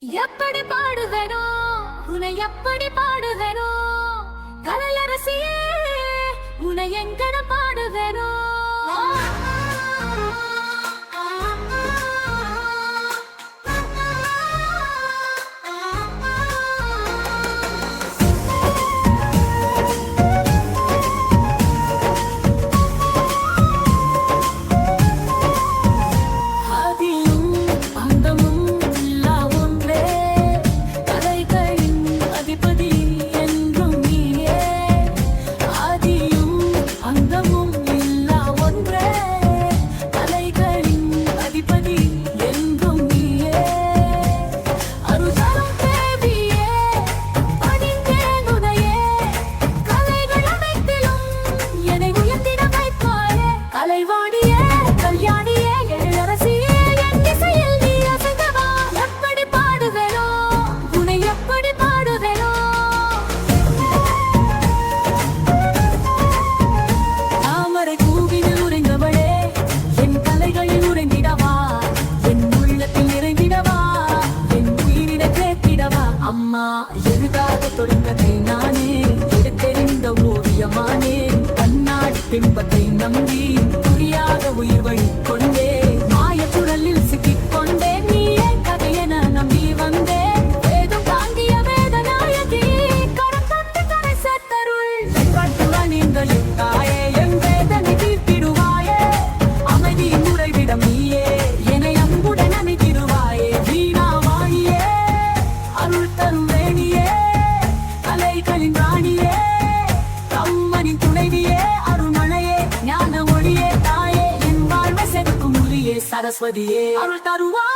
எப்படி பாடுவேனோ உன்னை எப்படி பாடுவேனோ கலையரசியே உன்னை எங்கன பாடுவேனோ அம்மா எதுக்காக தொடங்கதை நானே எடுத்தெறிந்த ஓவியமானே கண்ணாடி பிம்பத்தை நம்பி புரியாத உயிர் வழி கொண்டே மாயச்சுழலில் சிக்கிக் கொண்டே நீயே கதையென நம்பி வந்தே வேதம் தாங்கிய வேதநாயகி கரம் தந்து கரை சேர்த்தருள் நீங்கள் தாயே என் வேதனை தீர்த்திடுவாயே அமைதி முறைவிடம் நீயே என்னை அன்புடன் அமைத்திடுவாயே வீணா வாழியே அருள் தரும் வேணியே கலைகளின் ராணியே கம்மனின் துணைவியே அருள்மழையே ஞான ஒளியே தாயே என் வாழ்வை செதுக்கும் உரியே சரஸ்வதியே அருள் தருவா